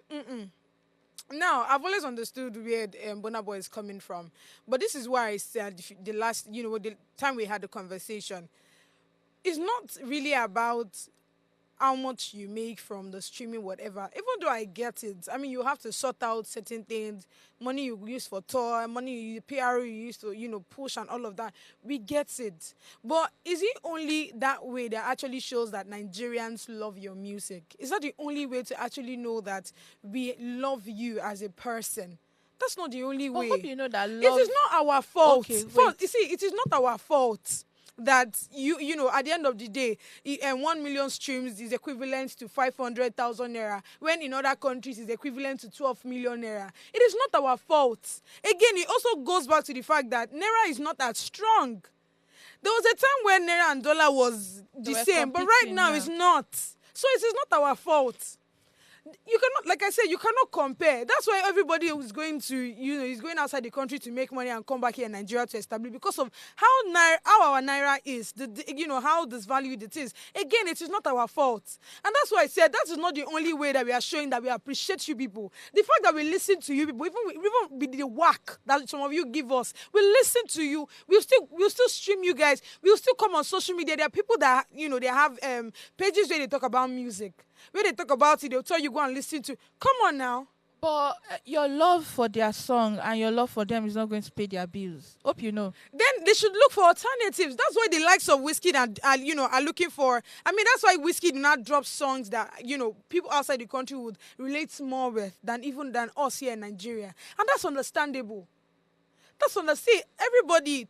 Now, I've always understood where Burna Boy is coming from. But this is why I said the time we had the conversation, it's not really about how much you make from the streaming, whatever. Even though I get it, I mean, you have to sort out certain things, money you use for tour, PR you use to, push and all of that. We get it. But is it only that way that actually shows that Nigerians love your music? Is that the only way to actually know that we love you as a person? That's not the only way. I hope you know that love... It is not our fault. Okay, You see, it is not our fault that at the end of the day, 1 million streams is equivalent to 500,000 naira, when in other countries is equivalent to 12 million naira. It is not our fault. Again, it also goes back to the fact that naira is not as strong. There was a time when naira and dollar was the same, but right now it's not. So it is not our fault. You cannot, like I said, you cannot compare. That's why everybody who's going to, is going outside the country to make money and come back here in Nigeria to establish, because of how our naira is, how disvalued it is. Again, it is not our fault. And that's why I said that is not the only way that we are showing that we appreciate you people. The fact that we listen to you people, even with the whack that some of you give us, we listen to you. We'll still stream you guys. We'll still come on social media. There are people that, they have pages where they talk about music. When they talk about it, they'll tell you go and listen to. Come on now. But your love for their song and your love for them is not going to pay their bills. Hope you know. Then they should look for alternatives. That's why the likes of Wizkid are looking for. I mean, that's why Wizkid did not drop songs that people outside the country would relate more with than us here in Nigeria, and that's understandable. See, everybody.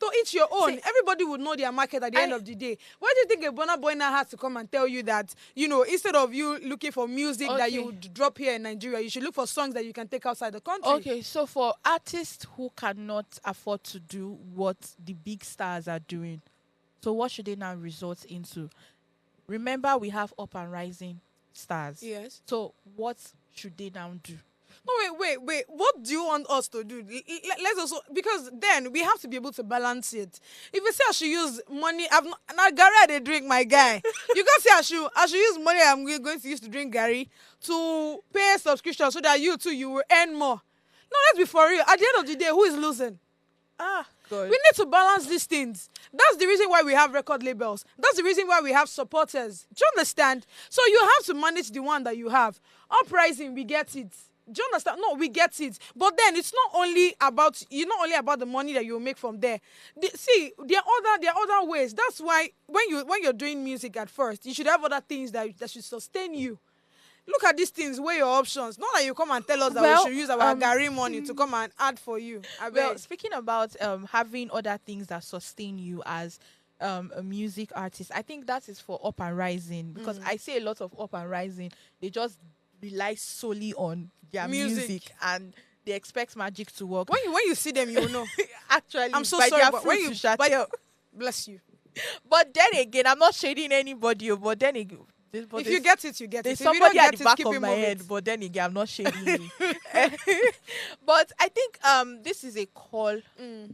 To each your own. See, everybody would know their market at the end of the day. Why do you think a Burna Boy now has to come and tell you that, instead of you looking for music that you would drop here in Nigeria, you should look for songs that you can take outside the country? Okay, so for artists who cannot afford to do what the big stars are doing, So what should they now resort into? Remember, we have up and rising stars. Yes. So what should they now do? No, wait. What do you want us to do? Let's also, because then we have to be able to balance it. If you say I should use money, I've not, now Gary I dey drink, my guy. You can't say I should use money I'm going to use to drink Gary to pay a subscription so that you too you will earn more. No, let's be for real. At the end of the day, who is losing? Good. We need to balance these things. That's the reason why we have record labels. That's the reason why we have supporters. Do you understand? So you have to manage the one that you have. Uprising, we get it. Do you understand? No, we get it. But then it's not only about the money that you make from there. There are other ways. That's why when you're doing music at first, you should have other things that should sustain you. Look at these things, weigh your options. Not that you come and tell us that we should use our Gary money to come and add for you. Well, speaking about having other things that sustain you as a music artist, I think that is for up and rising, because I see a lot of up and rising, they just rely solely on their music and they expect magic to work. When you see them, you will know. Actually, I'm so by sorry, their but fruits when you shall tell. bless you. But then again, I'm not shading anybody, but then again, if you get it, you get there's it. If you somebody don't at get the it, back keep of it my moving. head, but then again, I'm not shading you. But I think this is a call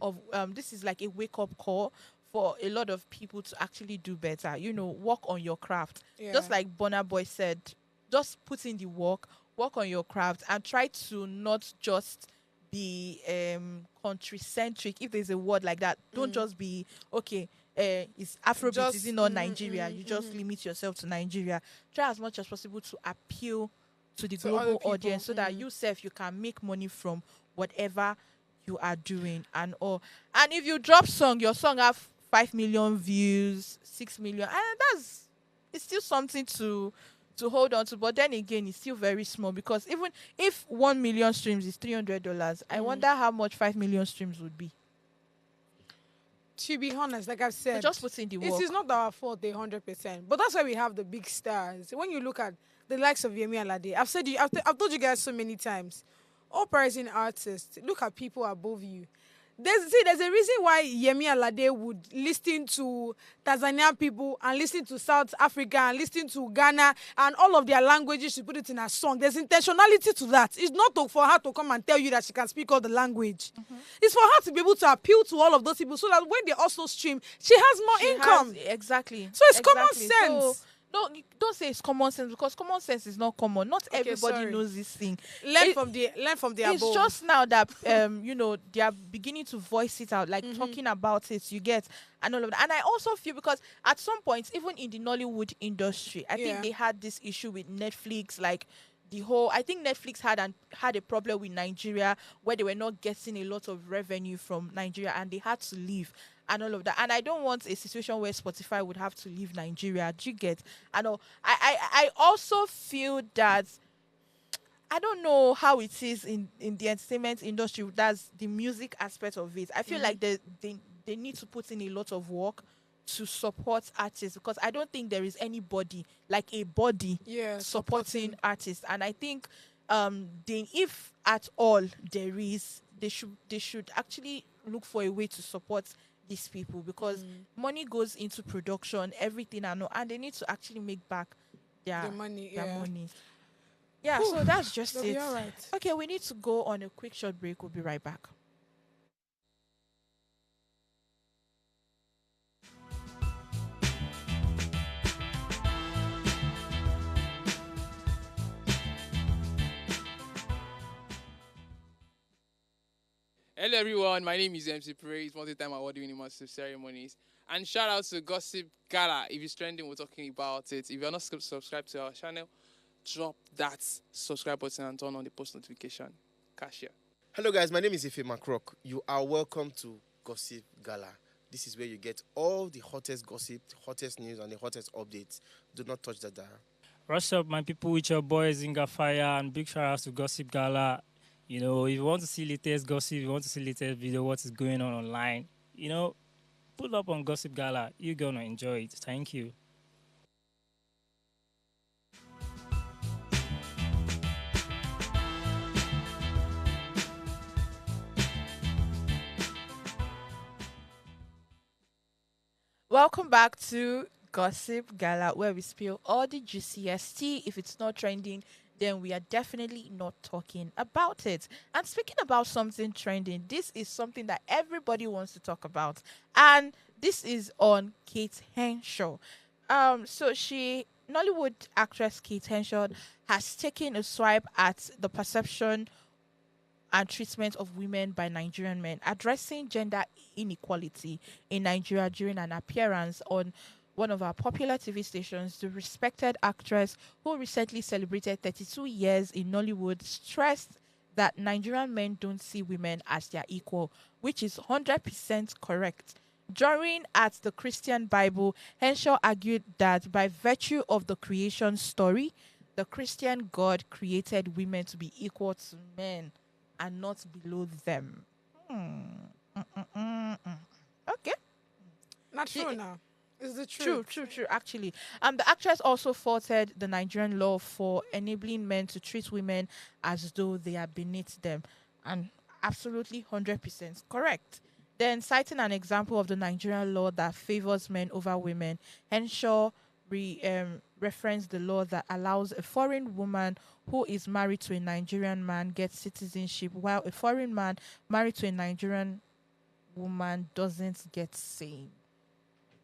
of this is like a wake up call for a lot of people to actually do better. You know, work on your craft. Yeah. Just like Burna Boy said, just put in the work on your craft, and try to not just be country centric. If there's a word like that, don't just be okay. It's Afrobeat, is it not Nigeria? You just limit yourself to Nigeria. Try as much as possible to appeal to the To other global people. audience, so that yourself you can make money from whatever you are doing and all. And if you drop your song have 5 million views, 6 million, and it's still something to hold on to. But then again, it's still very small, because even if 1 million streams is $300, I wonder how much 5 million streams would be. To be honest, like I've said, So just put in the work. it is not our fault, 100%. But that's why we have the big stars. When you look at the likes of Yemi Alade, I've told you guys so many times, uprising artists, look at people above you. There's a reason why Yemi Alade would listen to Tanzanian people and listen to South Africa and listen to Ghana and all of their languages. She put it in her song. There's intentionality to that. It's not for her to come and tell you that she can speak all the language. It's for her to be able to appeal to all of those people, so that when they also stream, she has more income. Exactly. So it's common sense. So, no, don't say it's common sense, because common sense is not common. Not everybody sorry. knows this thing. Learn from the It's above. just now that they are beginning to voice it out, like talking about it. You get, and all of that. And I also feel, because at some point, even in the Nollywood industry, I think they had this issue with Netflix, like I think Netflix had a problem with Nigeria, where they were not getting a lot of revenue from Nigeria, and they had to leave and all of that. And I don't want a situation where Spotify would have to leave Nigeria. Do you get? I also feel that, I don't know how it is in the entertainment industry. That's the music aspect of it. I feel like they need to put in a lot of work to support artists, because I don't think there is anybody like a body supporting artists. And I think if at all there is, they should actually look for a way to support these people, because money goes into production, everything, and they need to actually make back their money. Yeah, so that's just it. All right. Okay, we need to go on a quick short break. We'll be right back. Hello everyone, my name is MC Praise, multi-time award winning massive ceremonies. And shout out to Gossip Gala. If it's trending, we're talking about it. If you're not subscribed to our channel, drop that subscribe button and turn on the post notification. Cashier. Hello guys, my name is Ife Macrock. You are welcome to Gossip Gala. This is where you get all the hottest gossip, the hottest news, and the hottest updates. Do not touch that dial. Rush up, my people, with your boys Zinga Fire, and big shout out to Gossip Gala. You know, if you want to see latest gossip, if you want to see latest video, what is going on online, pull up on Gossip Gala. You're going to enjoy it. Thank you. Welcome back to Gossip Gala, where we spill all the juiciest tea. If it's not trending, then we are definitely not talking about it. And speaking about something trending, this is something that everybody wants to talk about. And this is on Kate Henshaw. Nollywood actress Kate Henshaw has taken a swipe at the perception and treatment of women by Nigerian men, addressing gender inequality in Nigeria during an appearance on one of our popular TV stations. The respected actress, who recently celebrated 32 years in Nollywood, stressed that Nigerian men don't see women as their equal, which is 100% correct. Drawing at the Christian Bible, Henshaw argued that by virtue of the creation story, the Christian God created women to be equal to men and not below them. Okay. Not true now. Is the truth? True. Actually, the actress also faulted the Nigerian law for enabling men to treat women as though they are beneath them, and absolutely 100% correct. Then, citing an example of the Nigerian law that favors men over women, Henshaw referenced the law that allows a foreign woman who is married to a Nigerian man gets citizenship, while a foreign man married to a Nigerian woman doesn't get same.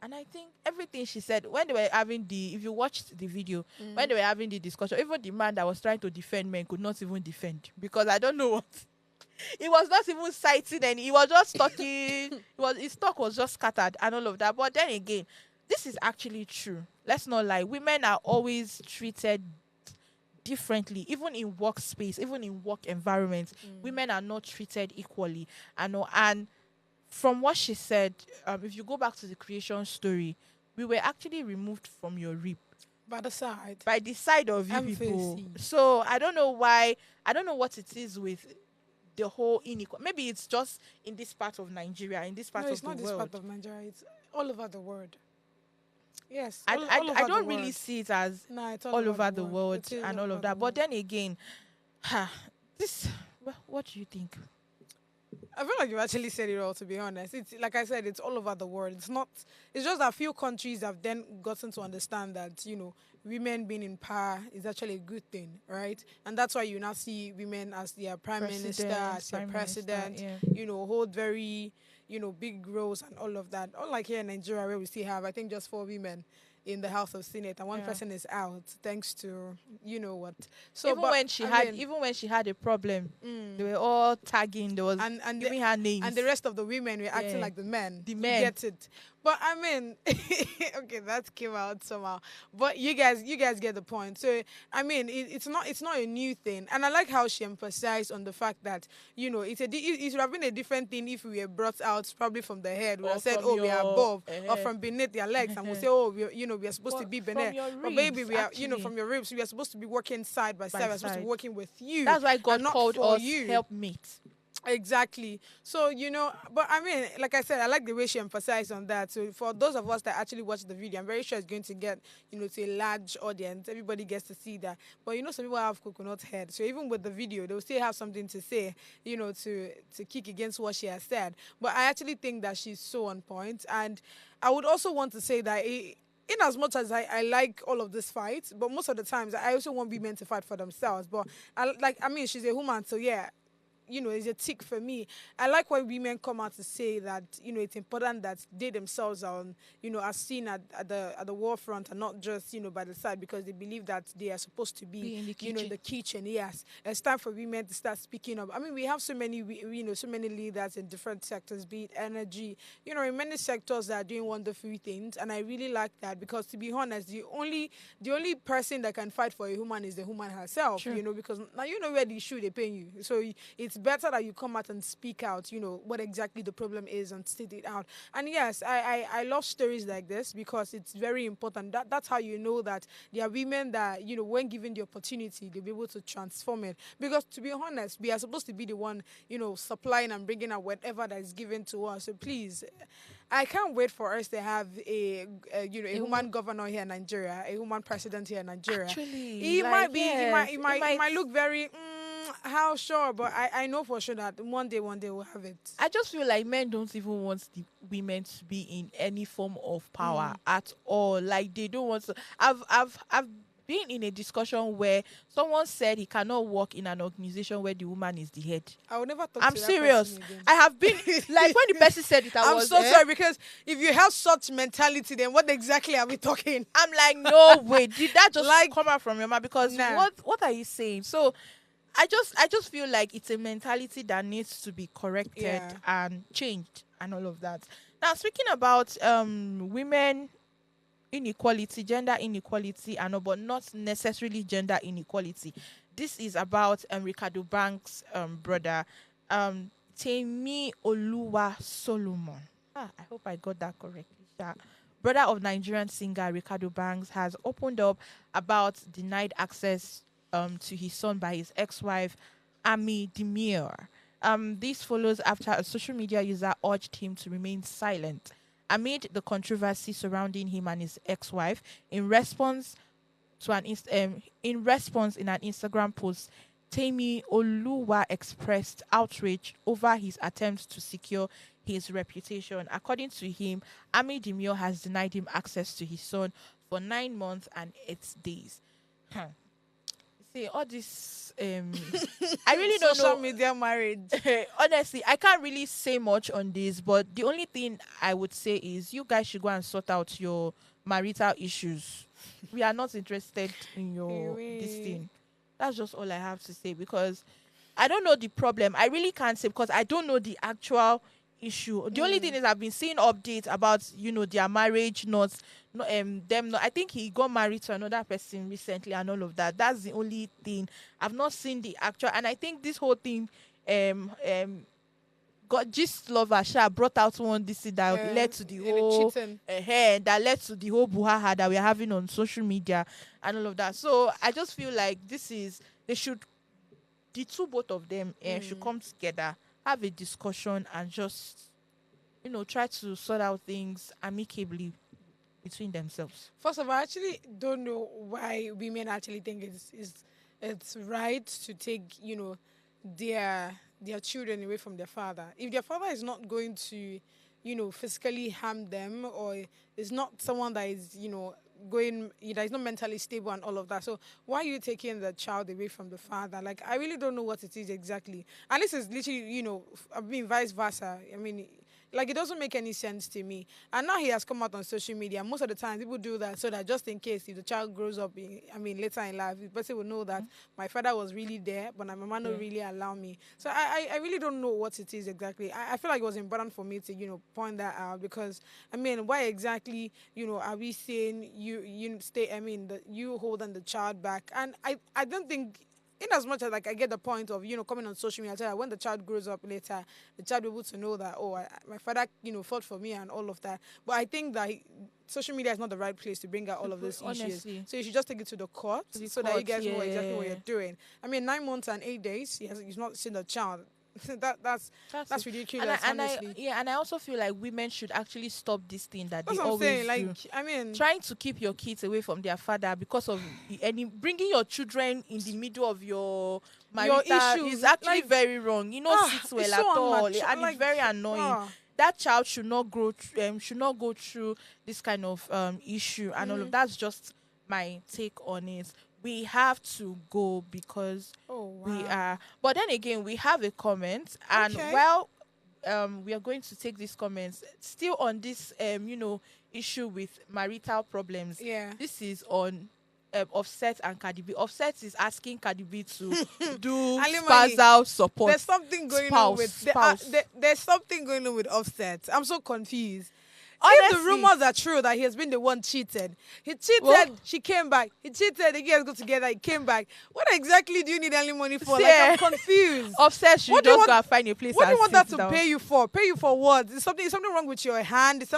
And I think everything she said, when they were having if you watched the video, when they were having the discussion, even the man that was trying to defend men could not even defend, because I don't know what. He was not even citing any, he was just talking, his talk was just scattered and all of that. But then again, this is actually true. Let's not lie. Women are always treated differently, even in workspace, even in work environments. Women are not treated equally. And from what she said, if you go back to the creation story, we were actually removed from your rib. By the side. By the side of you people. So I don't know why, I don't know what it is with the whole inequality. Maybe it's just in this part of Nigeria, in this part of the world. No, it's not this part of Nigeria. It's all over the world. Yes. I don't really see it as it's all over the world and all of that. But then again, what do you think? I feel like you actually said it all, to be honest. It's like I said, it's all over the world. It's just a few countries have then gotten to understand that, women being in power is actually a good thing, right? And that's why you now see women as their prime minister, as their president, hold very, big roles and all of that. Unlike here in Nigeria, where we still have, I think, just 4 women in the House of Senate, and one person is out thanks to what. So even when she had a problem, they were all tagging. There was giving her names, and the rest of the women were acting like the men. The men get it. But I mean, okay, that came out somehow. But you guys get the point. So I mean, it's not a new thing, and I like how she emphasized on the fact that it would have been a different thing if we were brought out probably from the head. We have said, we are above, or from beneath their legs, and we'll say, we are supposed to be beneath. But baby, we are from your ribs. We are supposed to be working side by side. We're supposed to be working with you. That's why God called us helpmates. Exactly. So, but I mean, like I said, I like the way she emphasized on that. So for those of us that actually watch the video, I'm very sure it's going to get, to a large audience. Everybody gets to see that. But, some people have coconut head. So even with the video, they'll still have something to say, to kick against what she has said. But I actually think that she's so on point. And I would also want to say that in as much as I like all of this fights, but most of the times I also want women to fight for themselves. But she's a woman, so yeah. It's a tick for me. I like when women come out to say that, it's important that they themselves are, are seen at the war front and not just, by the side, because they believe that they are supposed to be in the kitchen. In the kitchen. Yes. It's time for women to start speaking up. I mean, we have so many leaders in different sectors, be it energy, in many sectors that are doing wonderful things. And I really like that because, to be honest, the only person that can fight for a woman is the woman herself, Sure. Because now where the shoe they pay you. So it's better that you come out and speak out, what exactly the problem is and state it out. And yes, I love stories like this because it's very important. That's how you know that there are women that, when given the opportunity, they'll be able to transform it. Because to be honest, we are supposed to be the one, supplying and bringing out whatever that is given to us. So please, I can't wait for us to have a woman governor here in Nigeria, a woman president here in Nigeria. Actually, he might look very. How sure? But I know for sure that one day we'll have it. I just feel like men don't even want the women to be in any form of power at all. Like they don't want to. I've been in a discussion where someone said he cannot work in an organization where the woman is the head. I will never talk I'm to that serious. person again. I have been like when the person said it, I'm was so sorry because if you have such mentality, then what exactly are we talking? I'm like, no way. Did that just Like, come out from your mouth? Because nah. what are you saying? So I just feel like it's a mentality that needs to be corrected Yeah. and changed and all of that. Now speaking about women inequality, gender inequality and all, but not necessarily gender inequality. This is about Ricardo Banks' brother, Temi Oluwa Solomon. I hope I got that correctly. Yeah. Brother of Nigerian singer Ricardo Banks has opened up about denied access to his son by his ex-wife, Ami Demir. This follows after a social media user urged him to remain silent amid the controversy surrounding him and his ex-wife. In response to an in an Instagram post, Temi Oluwa expressed outrage over his attempts to secure his reputation. According to him, Ami Demir has denied him access to his son for 9 months and 8 days. See, all this I really don't know. Social media marriage. Honestly, I can't really say much on this, but the only thing I would say is you guys should go and sort out your marital issues. We are not interested in your this thing. That's just all I have to say because I don't know the problem. I really can't say because I don't know the actual issue. The only thing is I've been seeing updates about their marriage, them not. I think he got married to another person recently and all of that. That's the only thing. I've not seen the actual, and I think this whole thing got Gist Lover brought out one this thing that led to the whole that led to the whole buhaha that we're having on social media and all of that. So I just feel like the two both of them should come together, have a discussion and just try to sort out things amicably between themselves. First of all, I actually don't know why women actually think it's right to take their children away from their father. If their father is not going to physically harm them, or is not someone that is that is not mentally stable and all of that, so why are you taking the child away from the father? Like, I really don't know what it is exactly, and this is literally I mean vice versa. I mean, like, it doesn't make any sense to me. And now he has come out on social media. Most of the time, people do that so that just in case if the child grows up, later in life, the person will know that my father was really there, but my mama not really allow me. So I really don't know what it is exactly. I feel like it was important for me to point that out because why exactly are we saying you holding the child back? And I don't think. In as much as like I get the point of coming on social media, that when the child grows up later, the child will be able to know that my father fought for me and all of that. But I think that social media is not the right place to bring out all of these issues. So you should just take it to the court so that you guys know exactly what you're doing. 9 months and 8 days, he's not seen the child. That's ridiculous. And I also feel like women should actually stop this thing that that's they what I'm always saying. do. Trying to keep your kids away from their father because of bringing your children in the middle of your marital issues is actually very wrong. Sits well it's at so all, unmature, and it's very annoying. That child should not go through this kind of issue and all of that's just my take on it. We have to go because we are. But then again, we have a comment, and we are going to take these comments still on this issue with marital problems. Yeah, this is on Offset and Cardi B. Offset is asking Cardi B to do spousal support. There's something going on with there's something going on with Offset. I'm so confused. Honestly, if the rumors are true that he has been the one cheated, he cheated, she came back. He cheated, the girls got together, he came back. What exactly do you need alimony for? Like, I'm confused. Offset should just go and find a place. What do you want that to pay you for? Pay you for what? Is something wrong with your hand?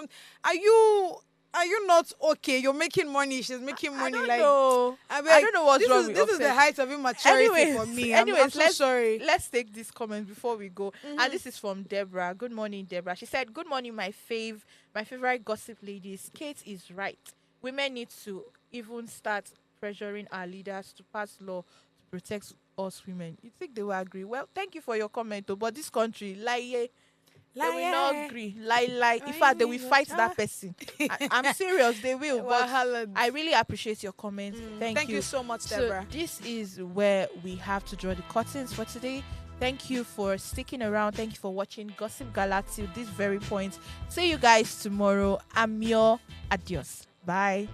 Are you not okay? You're making money. She's making money. I don't know what's wrong with This is the height of immaturity for me. I'm so sorry. Let's take this comment before we go. And this is from Deborah. Good morning, Deborah. She said, "Good morning, my favorite gossip ladies. Kate is right. Women need to even start pressuring our leaders to pass law to protect us women, you think they will agree? Well, thank you for your comment, though, but this country, lie, they will not agree. Lie. In fact, they will fight that person. I'm serious, they will. But I really appreciate your comments. Thank you. you so much, So Deborah. this is where we have to draw the curtains for today. Thank you for sticking around. Thank you for watching Gossip Gala till this very point. See you guys tomorrow. I'm your adios. Bye.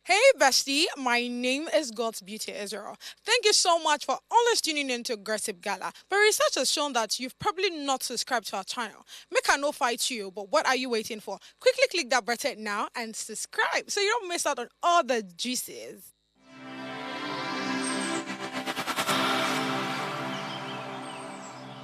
Hey bestie, my name is God's Beauty Israel. Thank you so much for always tuning in to Gossip Gala. But research has shown that you've probably not subscribed to our channel. Make a no fight you, but what are you waiting for? Quickly click that button now and subscribe so you don't miss out on all the juices.